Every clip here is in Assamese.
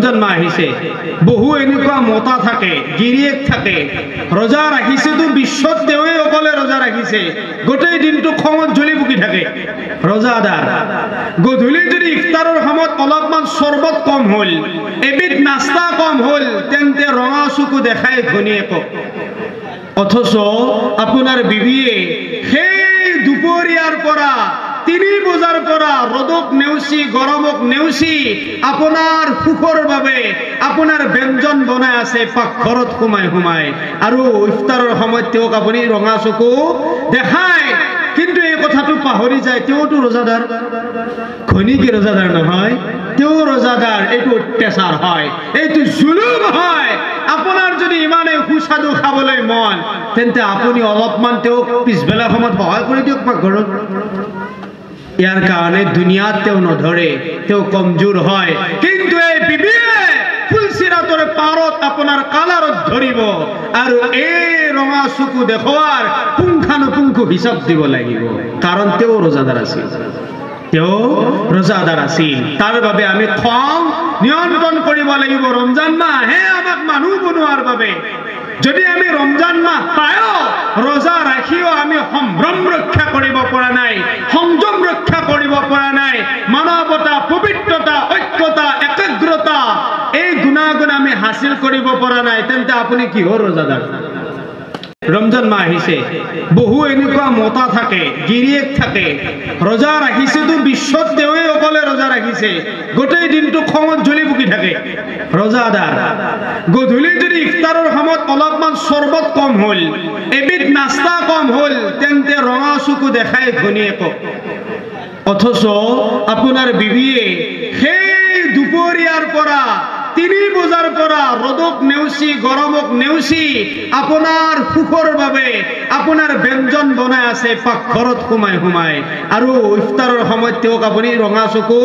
ৰমজান মাহ আহিছে বহু এনেকুৱা মতা থাকে গিৰিয়েক থাকে ৰোজা ৰাখিছে তো বিশ্বত তেৱে অকলে রোজা রাখিছে গোটেই দিনটো খঙত জ্বলি পুকি থাকে রোজাদার গধূলি যদি ইফতারের সময়ত অলপমান শরবত কম হল এবিধ নাস্তা কম হল তেন্তে রঙা চকু দেখায় ঘনীয়েকক অথচ আপনার বিবিয়ে সেই দুপরিয়ার পৰা 3 বজাৰ পৰা ৰদক নেউচি গৰমক নেউচি আপোনাৰ সুখৰ বাবে আপোনাৰ ব্যঞ্জন বনাই আছে পাকঘৰত সোমাই আৰু ইফতাৰৰ সময়ত তেওঁক আপুনি ৰঙা চকু দেখায় কিন্তু এই কথাটো পাহৰি যায় তেওঁটো রোজাদার খনিকে রোজাদার নহয় তেও রোজাদার এইটো অত্যাচার হয় এইটো জুলুম হয় আপনার যদি ইমানে সুস্বাদু খাবলৈ মন তেন্তে আপুনি অলপমান তেওঁক পিছবেলা সময়ত সহায় কৰি দিয়ক পাকঘৰত ইয়াৰ কাৰণে দুনিয়াত তেও নধৰে তেও কমজোৰ হয় কিন্তু এই বিবিয়ে ফুলসিরাতর পারত আপনার কালারত ধরিব আর এই রঙা চকু দেখোয়ার পুঙ্খানুপুঙ্খ হিসাব দিব লাগিব কারণ তেও রোজাদার আছিল তার বাবে আমি খং নিয়ন্ত্রণ কৰিব লাগিব ৰমজান মাহ হে আমাক মানুহ বনোৱাৰ বাবে যদি আমি ৰমজান মাহ পায়ো ৰোজা ৰাখিও আমি সম্ভ্ৰম ৰক্ষা কৰিব পৰা নাই সংযম ৰক্ষা কৰিব পৰা নাই মানৱতা পবিত্ৰতা ঐক্যতা একাগ্ৰতা এই গুণাগুণ আমি হাসিল কৰিব পৰা নাই তেন্তে আপুনি কিহৰ ৰোজাদাৰ ৰমজান মাহ আহিছে বহু এনেকুৱা মতা থাকে গিৰিয়েক থাকে ৰোজা ৰাখিছে তো বিশ্বত তেৱে অকলে রোজা রাখিছে গোটেই দিনটো খঙত জ্বলি পুকি থাকে রোজাদার গধূলি যদি ইফতারের সময়ত অলপমান শরবত কম হল এবিধ নাস্তা কম হল তেন্তে রঙা চকু দেখায় ঘনীয়েকক অথচ আপনার বিবিয়ে সেই দুপরিয়ার পৰা 3 বজাৰ পৰা ৰদক নেউচি গৰমক নেউচি আপোনাৰ সুখৰ বাবে আপোনাৰ ব্যঞ্জন বনাই আছে পাকঘৰত সোমাই আৰু ইফতাৰৰ সময়ত তেওঁক আপুনি ৰঙা চকু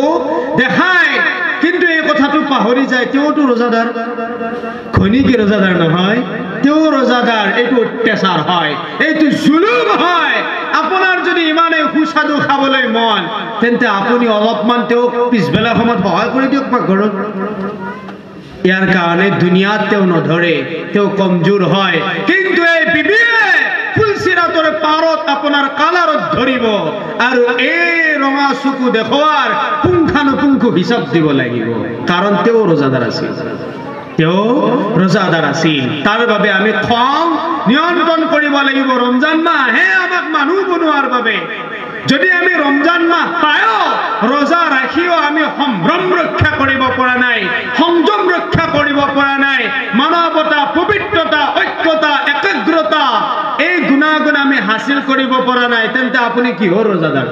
দেখায় কিন্তু এই কথাটো পাহৰি যায় তেওঁটো রোজাদার খনিকে রোজাদার নহয় তেও রোজাদার এইটো অত্যাচার হয় এইটো জুলুম হয় আপনার যদি ইমানে সুস্বাদু খাবলৈ মন তেন্তে আপুনি অলপমান তেওঁক পিছবেলা সময়ত সহায় কৰি দিয়ক পাকঘৰত ইয়াৰ কাৰণে দুনিয়াত তেও নধৰে তেও কমজোৰ হয় কিন্তু এই বিবিয়ে ফুলসিরাতর পারত আপনার কালারত ধরিব আর এই রঙা চকু দেখোয়ার পুঙ্খানুপুঙ্খ হিসাব দিব লাগিব কারণ তেও রোজাদার আছিল তার বাবে আমি খং নিয়ন্ত্রণ কৰিব লাগিব ৰমজান মাহ হে আমাক মানুহ বনোৱাৰ বাবে যদি আমি ৰমজান মাহ পায়ো ৰোজা ৰাখিও আমি সম্ভ্ৰম ৰক্ষা কৰিব পৰা নাই সংযম ৰক্ষা কৰিব পৰা নাই মানৱতা পবিত্ৰতা ঐক্যতা একাগ্ৰতা এই গুণাগুণ আমি হাসিল কৰিব পৰা নাই তেন্তে আপুনি কিহৰ ৰোজাদাৰ